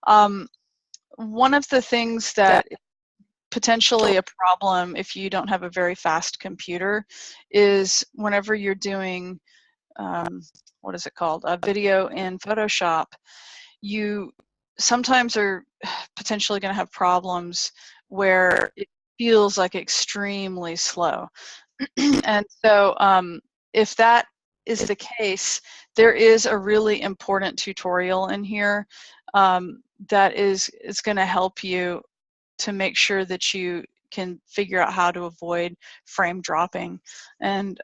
One of the things that potentially a problem if you don't have a very fast computer is whenever you're doing what is it called, a video in Photoshop, you sometimes are potentially going to have problems where it feels like extremely slow. And so if that is the case, there is a really important tutorial in here that is going to help you to make sure that you can figure out how to avoid frame dropping. And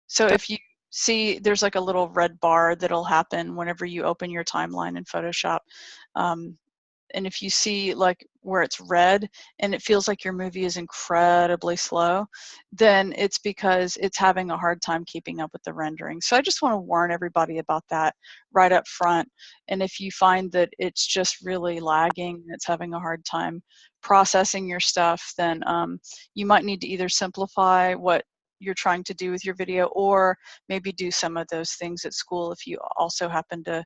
so if you see there's like a little red bar that'll happen whenever you open your timeline in Photoshop. And if you see like where it's red and it feels like your movie is incredibly slow, then it's because it's having a hard time keeping up with the rendering. So I just want to warn everybody about that right up front. And if you find that it's just really lagging and it's having a hard time processing your stuff, then you might need to either simplify what you're trying to do with your video or maybe do some of those things at school. If you also happen to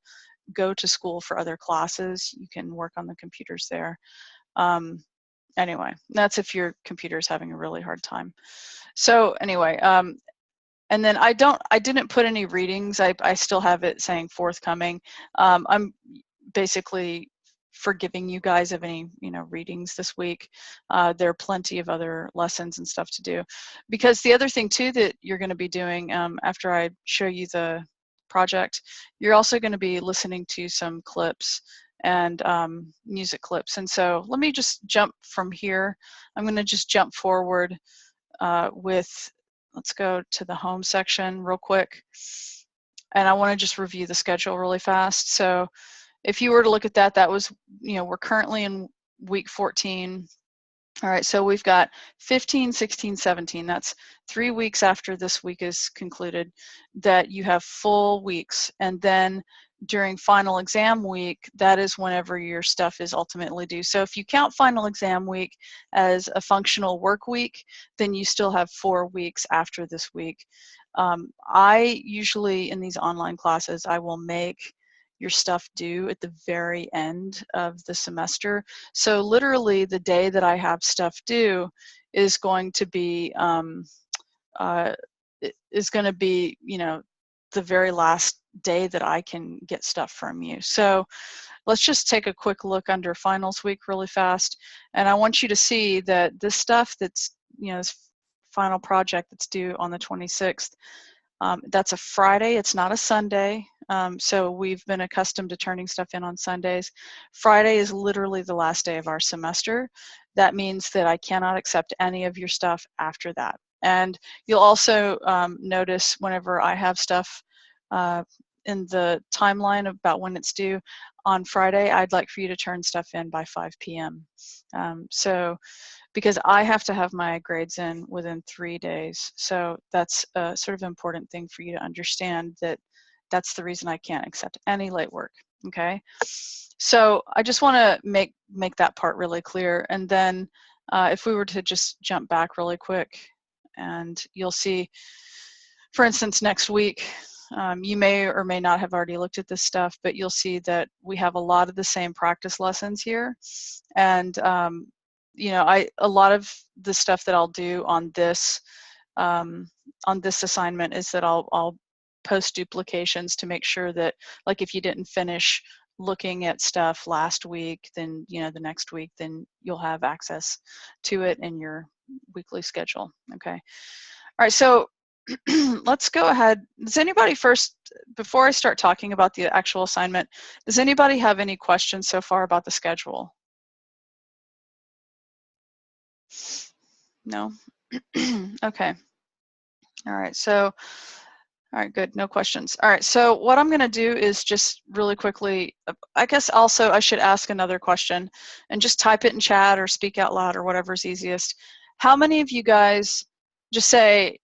go to school for other classes, you can work on the computers there. Anyway, that's if your computer is having a really hard time. So anyway, and then I didn't put any readings. I still have it saying forthcoming. I'm basically forgiving you guys of any readings this week. There are plenty of other lessons and stuff to do, because the other thing too that you're going to be doing after I show you the project, you're also going to be listening to some clips and music clips. And so let me just jump from here. I'm going to just jump forward with, let's go to the home section real quick. And I want to just review the schedule really fast. So if you were to look at that, that was, we're currently in week 14. All right, so we've got 15, 16, 17. That's 3 weeks after this week is concluded that you have full weeks. And then during final exam week, that is whenever your stuff is ultimately due. So if you count final exam week as a functional work week, then you still have 4 weeks after this week. I usually, in these online classes, I will make your stuff due at the very end of the semester. So literally the day that I have stuff due is going to be the very last day that I can get stuff from you. So let's just take a quick look under finals week really fast. And I want you to see that this stuff that's, this final project that's due on the 26th, that's a Friday, it's not a Sunday. So we've been accustomed to turning stuff in on Sundays. Friday is literally the last day of our semester. That means that I cannot accept any of your stuff after that. And you'll also notice whenever I have stuff in the timeline about when it's due on Friday, I'd like for you to turn stuff in by 5 p.m. Because I have to have my grades in within 3 days. So that's a sort of important thing for you to understand, that that's the reason I can't accept any late work, okay? So I just wanna make that part really clear. And then if we were to just jump back really quick, and you'll see, for instance, next week, you may or may not have already looked at this stuff, but you'll see that we have a lot of the same practice lessons here. And a lot of the stuff that I'll do on this assignment is that I'll post duplications to make sure that, like, if you didn't finish looking at stuff last week, then the next week, then you'll have access to it in your weekly schedule. Okay. All right. So let's go ahead. Does anybody first, before I start talking about the actual assignment, does anybody have any questions so far about the schedule? No? Okay. All right. So, all right, good. No questions. All right. So what I'm going to do is just really quickly, I guess also I should ask another question and just type it in chat or speak out loud or whatever's easiest. How many of you guys just say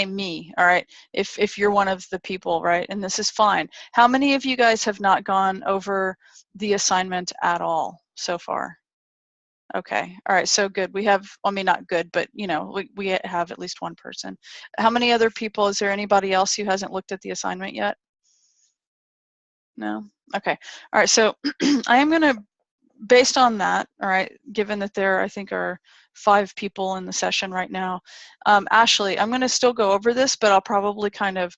me, all right, if you're one of the people, right, and this is fine. How many of you guys have not gone over the assignment at all so far? Okay, all right, so good. We have, I mean, not good, but we have at least one person. How many other people, is there anybody else who hasn't looked at the assignment yet? No? Okay. All right. So I am going to, based on that, all right, given that there, I think, are 5 people in the session right now, Ashley, I'm going to still go over this, but I'll probably kind of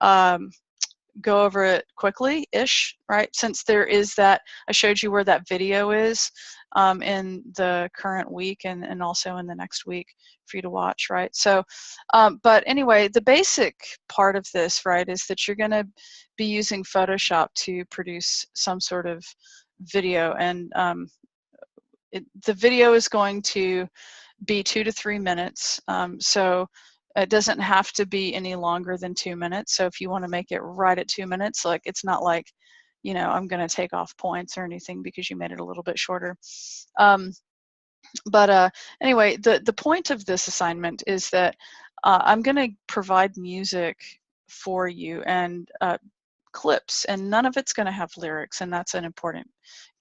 um, go over it quickly-ish, right? Since there is that, I showed you where that video is in the current week and also in the next week for you to watch, right? So, but anyway, the basic part of this, right, is that you're going to be using Photoshop to produce some sort of video, and the video is going to be 2 to 3 minutes. So it doesn't have to be any longer than 2 minutes. So if you want to make it right at 2 minutes, like, it's not like, you know, I'm going to take off points or anything because you made it a little bit shorter. But anyway, the point of this assignment is that I'm going to provide music for you and clips, and none of it's going to have lyrics, and that's an important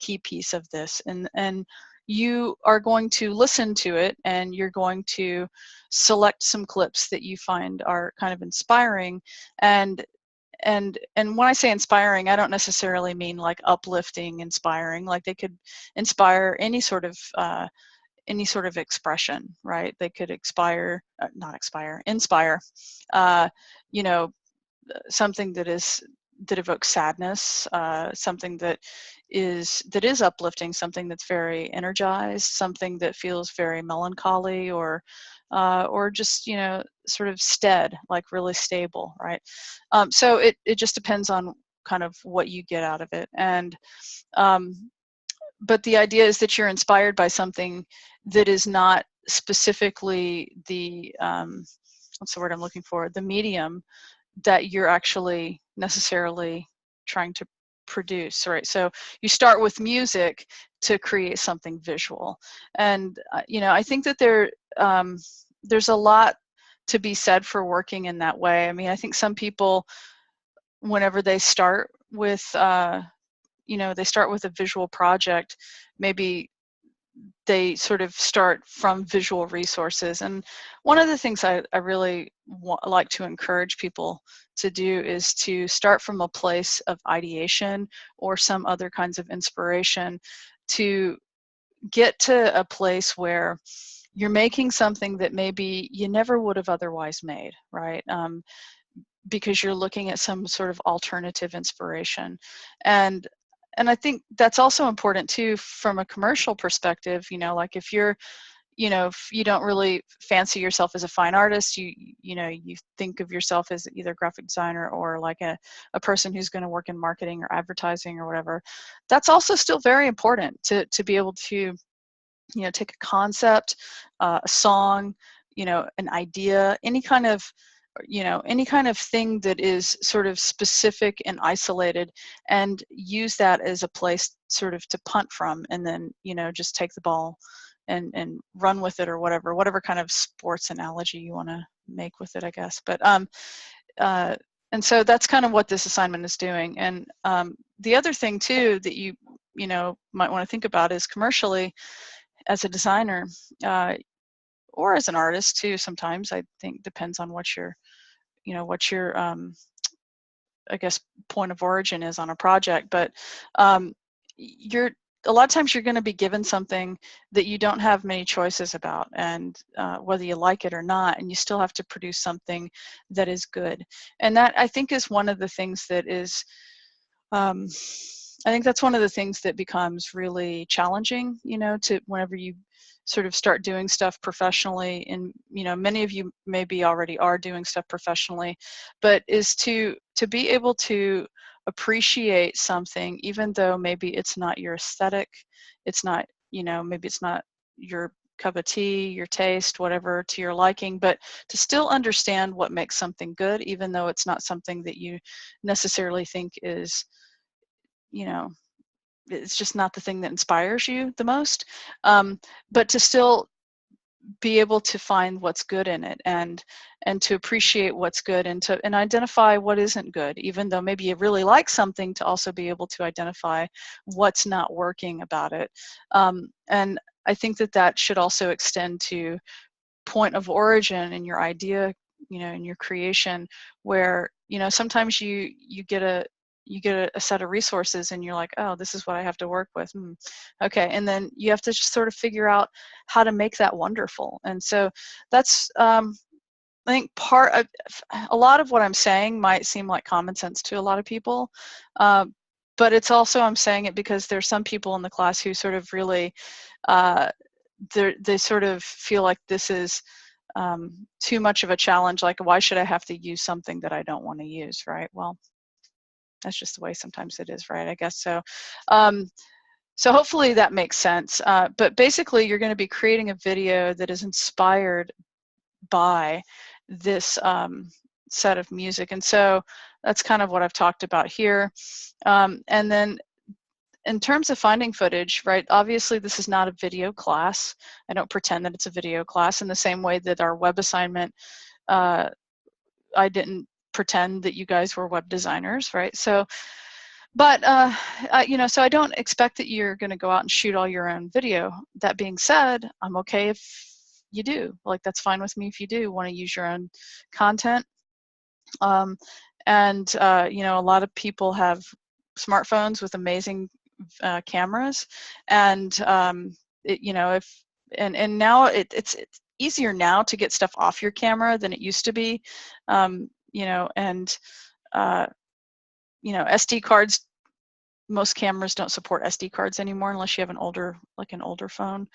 key piece of this. And you are going to listen to it, and you're going to select some clips that you find are kind of inspiring. And when I say inspiring, I don't necessarily mean like uplifting, inspiring. Like, they could inspire any sort of expression, right? They could inspire, you know, something that evokes sadness, something that is uplifting, something that's very energized, something that feels very melancholy, or just, you know, sort of stead, like really stable, right? So it just depends on kind of what you get out of it. And but the idea is that you're inspired by something that is not specifically the what's the word I'm looking for, the medium that you're actually necessarily trying to produce, right? So you start with music to create something visual. And you know, I think that there's a lot to be said for working in that way. I mean, I think some people, whenever they start with you know, they start with a visual project, maybe they sort of start from visual resources. And one of the things I really like to encourage people to do is to start from a place of ideation or some other kinds of inspiration, to get to a place where you're making something that maybe you never would have otherwise made, right? Because you're looking at some sort of alternative inspiration. And I think that's also important too from a commercial perspective. You know, like, if you're, you know, if you don't really fancy yourself as a fine artist, you know, you think of yourself as either a graphic designer or like a person who's going to work in marketing or advertising or whatever, that's also still very important to be able to, you know, take a concept, a song, you know, an idea, any kind of, you know, any kind of thing that is sort of specific and isolated, and use that as a place sort of to punt from, and then, you know, just take the ball and run with it, or whatever kind of sports analogy you want to make with it, I guess. But and so that's kind of what this assignment is doing. And the other thing too that you know, might want to think about is, commercially, as a designer, or as an artist too, sometimes, I think, depends on what your, you know, what your I guess point of origin is on a project. But you're, a lot of times you're going to be given something that you don't have many choices about, and whether you like it or not, and you still have to produce something that is good. And that, I think, is one of the things that is I think that's one of the things that becomes really challenging, you know, to whenever you sort of start doing stuff professionally. And, you know, many of you maybe already are doing stuff professionally, but is to be able to appreciate something, even though maybe it's not your aesthetic, it's not, you know, maybe it's not your cup of tea, your taste, whatever, to your liking, but to still understand what makes something good, even though it's not something that you necessarily think is, you know, it's just not the thing that inspires you the most, but to still be able to find what's good in it, and to appreciate what's good, and to identify what isn't good, even though maybe you really like something, to also be able to identify what's not working about it. And I think that that should also extend to point of origin in your idea, you know, in your creation, where, you know, sometimes you get you get a set of resources and you're like, oh, this is what I have to work with. Okay, and then you have to just sort of figure out how to make that wonderful. And so that's, I think part of, a lot of what I'm saying might seem like common sense to a lot of people, but it's also, I'm saying it because there's some people in the class who sort of really, they sort of feel like this is too much of a challenge. Like, why should I have to use something that I don't want to use, right? Well, that's just the way sometimes it is, right? I guess so. So hopefully that makes sense. But basically, you're going to be creating a video that is inspired by this set of music. And so that's kind of what I've talked about here. And then in terms of finding footage, right, obviously this is not a video class. I don't pretend that it's a video class in the same way that our web assignment, I didn't pretend that you guys were web designers, right? So, but, you know, so I don't expect that you're going to go out and shoot all your own video. That being said, I'm okay if you do. Like, that's fine with me if you do want to use your own content. And, you know, a lot of people have smartphones with amazing cameras, and, you know, and now it's easier now to get stuff off your camera than it used to be, you know, and, you know, SD cards, most cameras don't support SD cards anymore unless you have an older, like an older phone.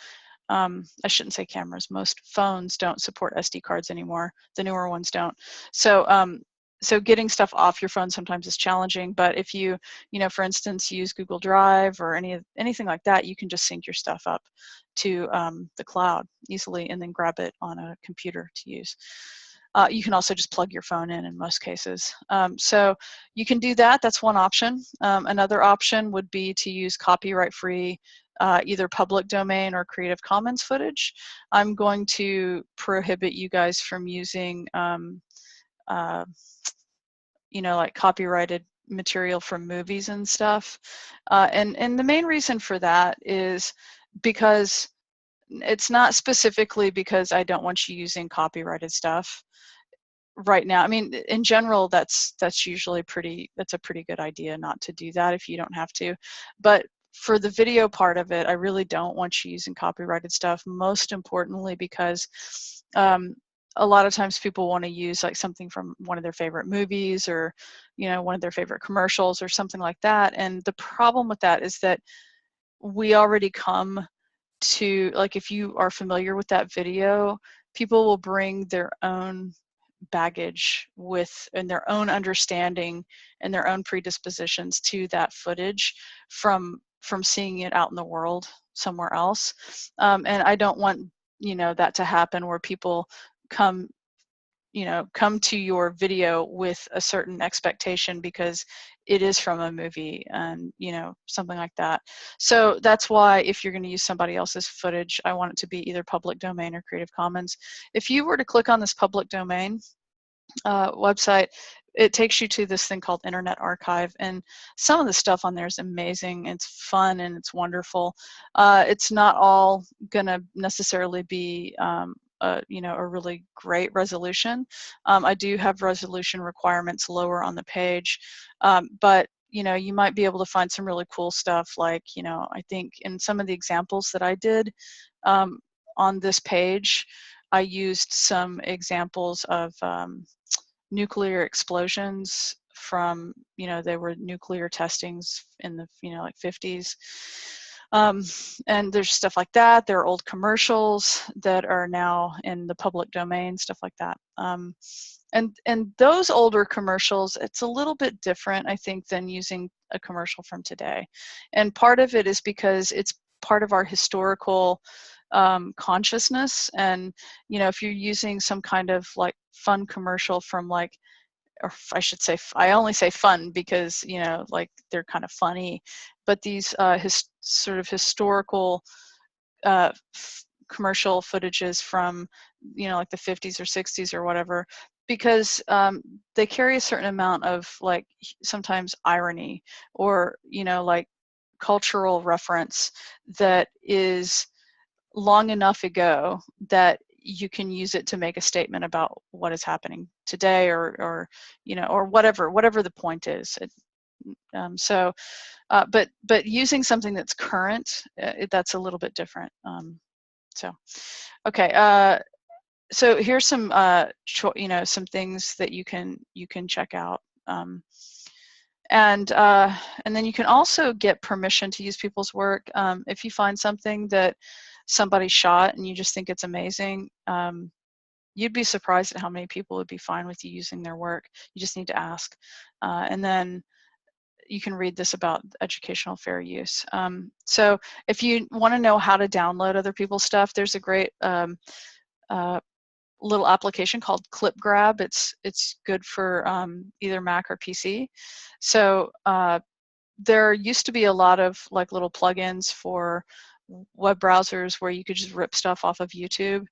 I shouldn't say cameras, most phones don't support SD cards anymore. The newer ones don't. So, so getting stuff off your phone sometimes is challenging, but if you know, for instance, use Google Drive or anything like that, you can just sync your stuff up to the cloud easily and then grab it on a computer to use. You can also just plug your phone in most cases. So you can do that. That's one option. Another option would be to use copyright-free either public domain or Creative Commons footage. I'm going to prohibit you guys from using you know, like copyrighted material from movies and stuff. And the main reason for that is because it's not specifically because I don't want you using copyrighted stuff right now. I mean, in general, that's usually that's a pretty good idea not to do that if you don't have to. But for the video part of it, I really don't want you using copyrighted stuff, most importantly because a lot of times people want to use like something from one of their favorite movies or, you know, one of their favorite commercials or something like that. And the problem with that is that we already come to, like, if you are familiar with that video, people will bring their own baggage with and their own understanding and their own predispositions to that footage from seeing it out in the world somewhere else. And I don't want, you know, that to happen where people come to your video with a certain expectation because it is from a movie and, you know, something like that. So that's why if you're going to use somebody else's footage, I want it to be either public domain or Creative Commons. If you were to click on this public domain website, it takes you to this thing called Internet Archive, and some of the stuff on there is amazing. It's fun and it's wonderful. It's not all gonna necessarily be you know, a really great resolution. I do have resolution requirements lower on the page, but you know, you might be able to find some really cool stuff. Like, you know, I think in some of the examples that I did on this page, I used some examples of nuclear explosions from, you know, they were nuclear testings in the, you know, like 50s. And there's stuff like that. There are old commercials that are now in the public domain, stuff like that. And those older commercials, it's a little bit different, I think, than using a commercial from today. And part of it is because it's part of our historical consciousness. And, you know, if you're using some kind of like fun commercial from like, or I should say, I only say fun because, you know, like they're kind of funny, but these sort of historical commercial footages from, you know, like the 50s or 60s or whatever, because they carry a certain amount of like sometimes irony or, you know, like cultural reference that is long enough ago that you can use it to make a statement about what is happening today or you know, or whatever the point is. But using something that's current, that's a little bit different. Okay. So here's some some things that you can check out. And then you can also get permission to use people's work. If you find something that somebody shot and you just think it's amazing, you'd be surprised at how many people would be fine with you using their work. You just need to ask. And then you can read this about educational fair use. So if you want to know how to download other people's stuff, there's a great little application called ClipGrab. It's good for either Mac or PC. So there used to be a lot of like little plugins for web browsers where you could just rip stuff off of YouTube.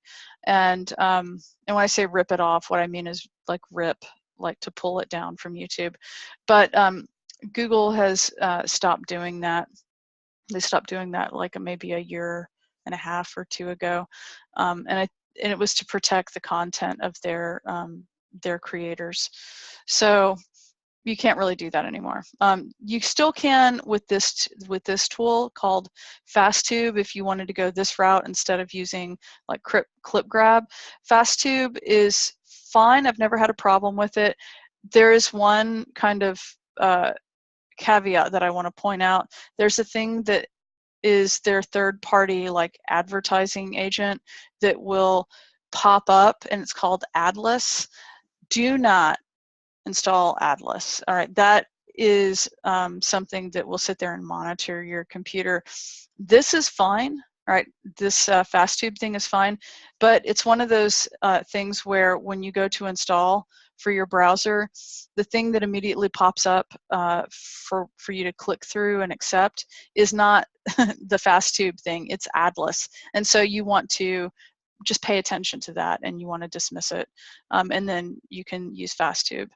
And when I say rip it off, what I mean is like rip, like to pull it down from YouTube. But Google has stopped doing that. They stopped doing that like maybe a year and a half or two ago. And it was to protect the content of their creators. So you can't really do that anymore. You still can with this tool called FastTube if you wanted to go this route instead of using like ClipGrab. FastTube is fine. I've never had a problem with it. There is one kind of caveat that I want to point out. There's a thing that is their third-party like advertising agent that will pop up, and it's called Adless. Do not install Adless. All right, that is something that will sit there and monitor your computer. This is fine. All right, this FastTube thing is fine, but it's one of those things where when you go to install for your browser, the thing that immediately pops up for you to click through and accept is not the FastTube thing, it's Adless. And so you want to just pay attention to that and you want to dismiss it. And then you can use FastTube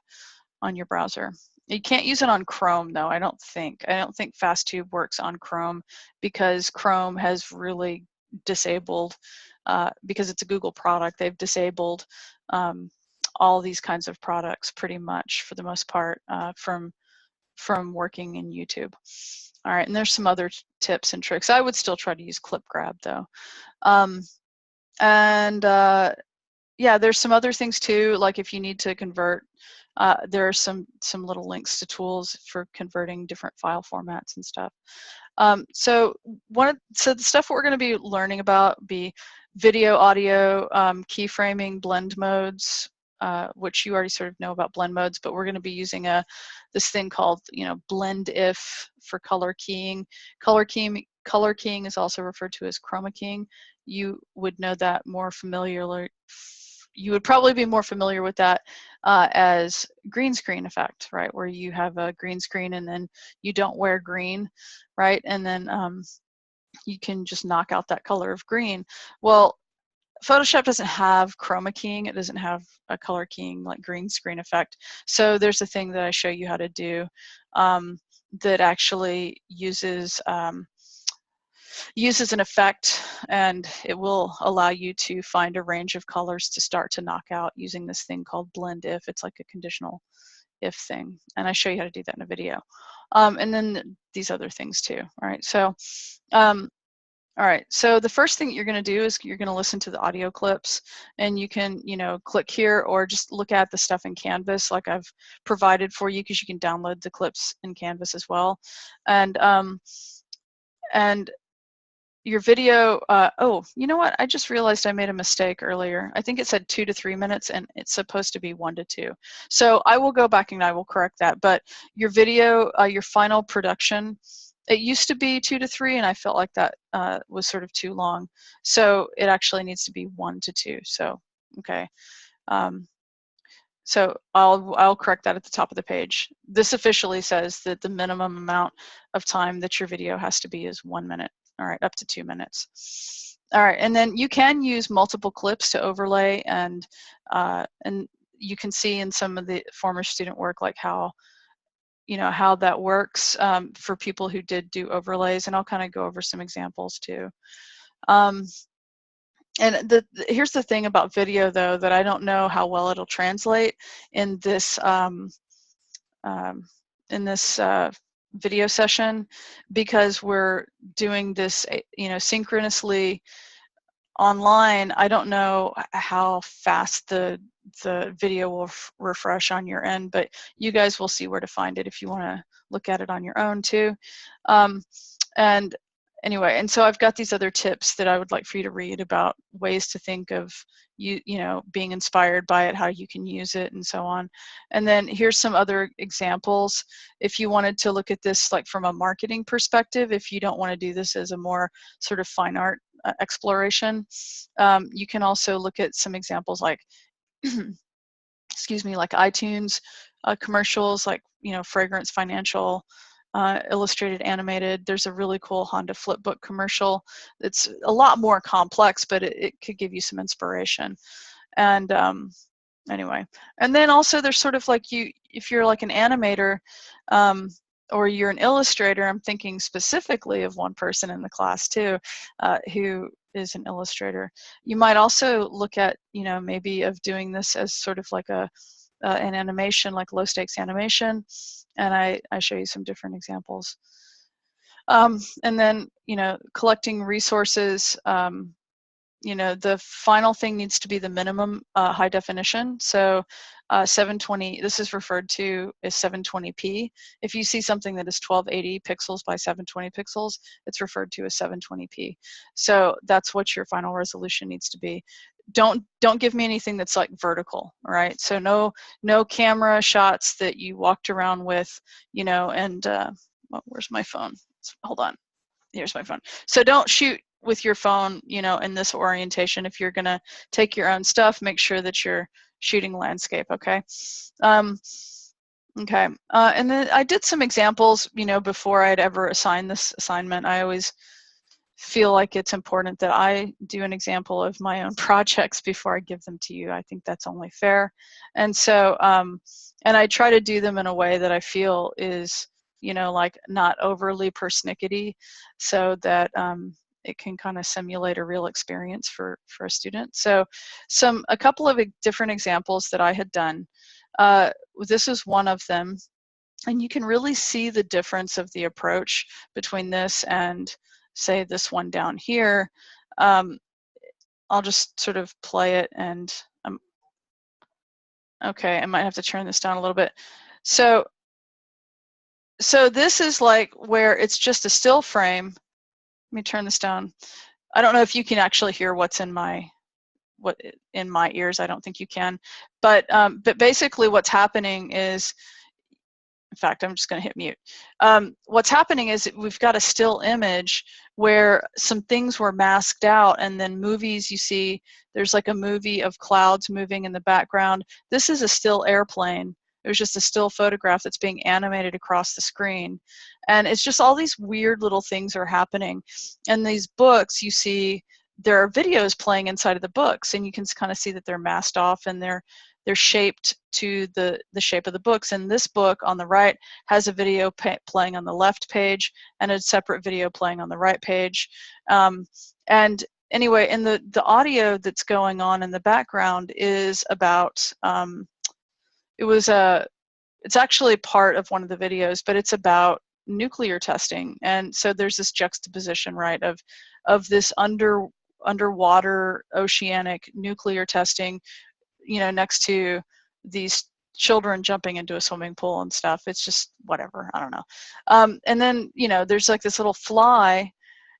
on your browser. You can't use it on Chrome though, I don't think. I don't think FastTube works on Chrome because Chrome has really disabled, because it's a Google product, they've disabled all these kinds of products pretty much for the most part from working in YouTube. All right, and there's some other tips and tricks. I would still try to use ClipGrab though. Yeah, there's some other things too, like if you need to convert, there are some little links to tools for converting different file formats and stuff. So the stuff we're going to be learning about be video, audio, keyframing, blend modes, which you already sort of know about blend modes, but we're going to be using this thing called blend if for color keying. Color keying is also referred to as chroma keying. You would know that more familiarly. You would probably be more familiar with that as green screen effect, right? Where you have a green screen and then you don't wear green, right? And then you can just knock out that color of green. Well, Photoshop doesn't have chroma keying. It doesn't have a color keying like green screen effect. So there's a thing that I show you how to do that actually uses an effect, and it will allow you to find a range of colors to start to knock out using this thing called blend if. It's like a conditional if thing, and I show you how to do that in a video. And then these other things too. All right, so all right, so the first thing you're going to do is you're going to listen to the audio clips, and you can, click here or just look at the stuff in Canvas like I've provided for you, because you can download the clips in Canvas as well. And your video, oh, you know what? I just realized I made a mistake earlier. I think it said 2 to 3 minutes, and it's supposed to be 1 to 2. So I will go back and I will correct that. But your video, your final production, it used to be 2 to 3, and I felt like that was sort of too long. So it actually needs to be 1 to 2. So, okay. So I'll correct that at the top of the page. This officially says that the minimum amount of time that your video has to be is 1 minute. All right, up to 2 minutes. All right, and then you can use multiple clips to overlay, and you can see in some of the former student work like how that works for people who did do overlays, and I'll kind of go over some examples too. And here's the thing about video though, that I don't know how well it'll translate in this video session, because we're doing this, you know, synchronously online. I don't know how fast the video will refresh on your end, but you guys will see where to find it if you want to look at it on your own too. And anyway, and so I've got these other tips that I would like for you to read about ways to think of you know, being inspired by it, how you can use it, and so on. And then here's some other examples. If you wanted to look at this like from a marketing perspective, if you don't want to do this as a more sort of fine art exploration, you can also look at some examples like excuse me, like iTunes commercials, like, you know, Fragrance Financial, illustrated, animated. There's a really cool Honda Flipbook commercial. It's a lot more complex, but it could give you some inspiration. And anyway, and then also there's sort of like, if you're like an animator or you're an illustrator, I'm thinking specifically of one person in the class too, who is an illustrator. You might also look at, you know, maybe of doing this as sort of like an animation, like low stakes animation, and I show you some different examples. And then, you know, collecting resources, you know, the final thing needs to be the minimum high definition. So 720, this is referred to as 720p. If you see something that is 1280 pixels by 720 pixels, it's referred to as 720p. So that's what your final resolution needs to be. Don't give me anything that's like vertical, right? So no camera shots that you walked around with, you know, and well, where's my phone? Hold on. Here's my phone. So don't shoot with your phone, you know, in this orientation. If you're going to take your own stuff, make sure that you're shooting landscape, okay? Okay, and then I did some examples, you know, before I'd ever assigned this assignment. I always feel like it's important that I do an example of my own projects before I give them to you. I think that's only fair. And so, and I try to do them in a way that I feel is, you know, like not overly persnickety, so that it can kind of simulate a real experience for a student. So a couple of different examples that I had done. This is one of them, and you can really see the difference of the approach between this and, say, this one down here. I'll just sort of play it, and okay, I might have to turn this down a little bit. So this is like where it's just a still frame. Let me turn this down. I don't know if you can actually hear what's in my ears. I don't think you can, but basically what's happening is, in fact, I'm just going to hit mute. What's happening is we've got a still image where some things were masked out, and then movies, you see there's like a movie of clouds moving in the background. This is a still airplane. It was just a still photograph that's being animated across the screen. And it's just all these weird little things are happening. And these books, you see, there are videos playing inside of the books, and you can kind of see that they're masked off, and they're shaped to the shape of the books. And this book on the right has a video playing on the left page and a separate video playing on the right page. And anyway, and the audio that's going on in the background is about, it's actually part of one of the videos, but it's about nuclear testing. And so there's this juxtaposition, right, of this underwater oceanic nuclear testing, you know, next to these children jumping into a swimming pool and stuff. It's just whatever, I don't know. And then, you know, there's like this little fly,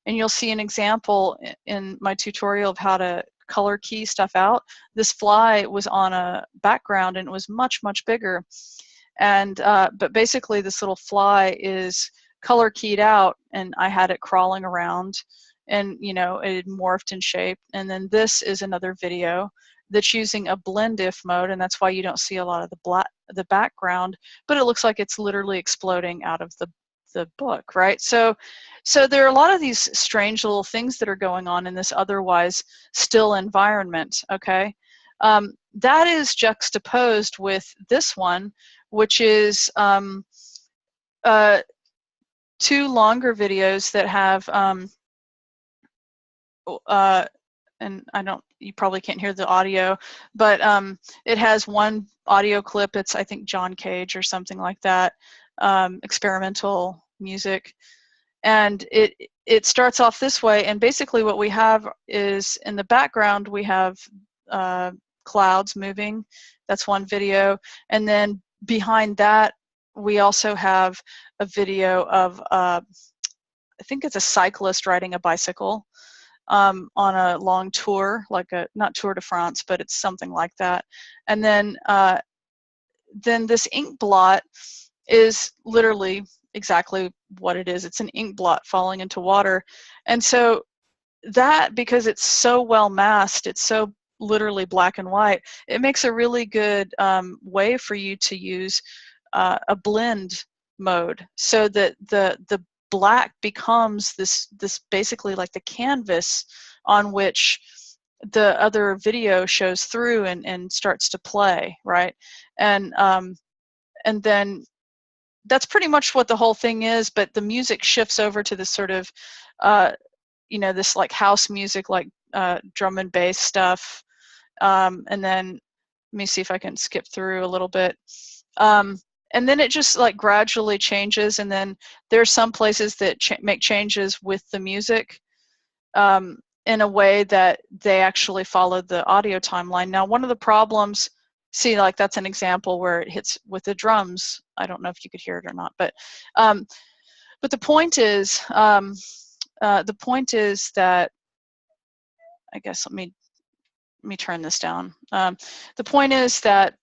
and you'll see an example in my tutorial of how to color key stuff out. This fly was on a background, and it was much, much bigger. And but basically this little fly is color keyed out, and I had it crawling around, and, you know, it morphed in shape. And then this is another video that's using a blend if mode, and that's why you don't see a lot of the background, but it looks like it's literally exploding out of the book, right? So there are a lot of these strange little things that are going on in this otherwise still environment, okay? That is juxtaposed with this one, which is 2 longer videos that have, and you probably can't hear the audio, but it has one audio clip. It's, I think, John Cage or something like that. experimental music. And it starts off this way, and basically what we have is in the background we have clouds moving. That's one video, and then behind that we also have a video of I think it's a cyclist riding a bicycle on a long tour, like a, not Tour de France, but it's something like that. And then this ink blot is literally exactly what it is. It's an ink blot falling into water. And so that, because it's so well masked, it's so literally black and white, it makes a really good way for you to use a blend mode, so that the black becomes this basically like the canvas on which the other video shows through and starts to play, right? And then that's pretty much what the whole thing is, but the music shifts over to this sort of, you know, this like house music, like drum and bass stuff. And then let me see if I can skip through a little bit. And then it just like gradually changes, and then there's some places that make changes with the music in a way that they actually follow the audio timeline. Now, one of the problems, see, like that's an example where it hits with the drums. I don't know if you could hear it or not, but the point is that, I guess, let me turn this down. The point is that,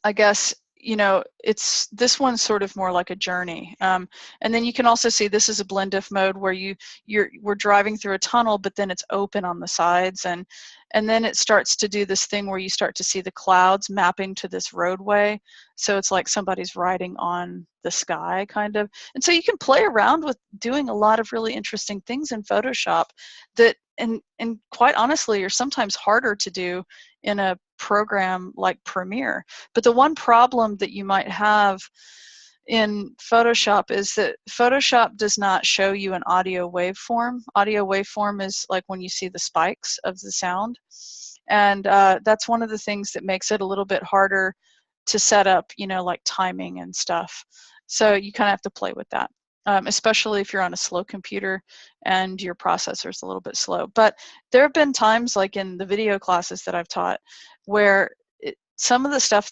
I guess, you know, it's, this one's sort of more like a journey. And then you can also see this is a blend if mode where we're driving through a tunnel, but then it's open on the sides, and then it starts to do this thing where you start to see the clouds mapping to this roadway. So it's like somebody's riding on the sky, kind of. And so you can play around with doing a lot of really interesting things in Photoshop that, and quite honestly, are sometimes harder to do in a program like Premiere. But the one problem that you might have in Photoshop is that Photoshop does not show you an audio waveform. Audio waveform is like when you see the spikes of the sound. And that's one of the things that makes it a little bit harder to set up, you know, like timing and stuff. So you kind of have to play with that. Especially if you're on a slow computer and your processor is a little bit slow. But there have been times, like in the video classes that I've taught, where some of the stuff,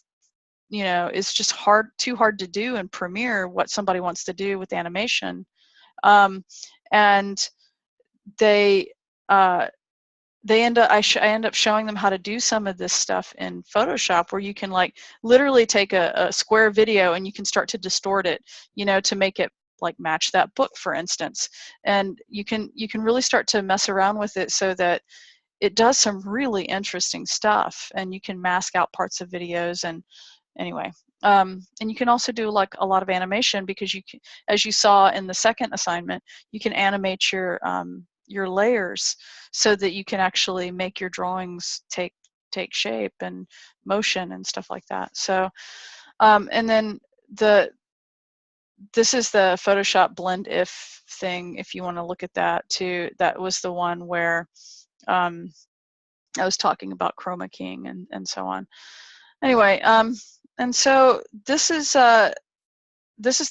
you know, is just too hard to do in Premiere, what somebody wants to do with animation. And I end up showing them how to do some of this stuff in Photoshop, where you can like literally take a square video and you can start to distort it, you know, to make it like match that book, for instance. And you can really start to mess around with it so that it does some really interesting stuff, and you can mask out parts of videos. And anyway, and you can also do like a lot of animation, because you can, as you saw in the second assignment, you can animate your layers so that you can actually make your drawings take shape and motion and stuff like that. So and then this is the Photoshop blend if thing, if you want to look at that too. That was the one where I was talking about chroma keying and so on. Anyway, and so this is the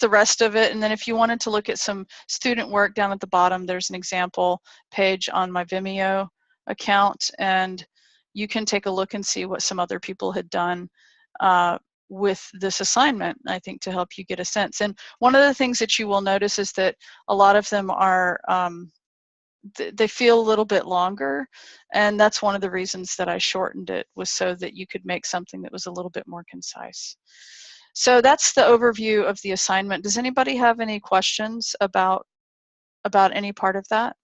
rest of it. And then if you wanted to look at some student work, down at the bottom, there's an example page on my Vimeo account, and you can take a look and see what some other people had done with this assignment, I think, to help you get a sense. And one of the things that you will notice is that a lot of them are, they feel a little bit longer, and that's one of the reasons that I shortened it, was so that you could make something that was a little bit more concise. So that's the overview of the assignment. Does anybody have any questions about any part of that?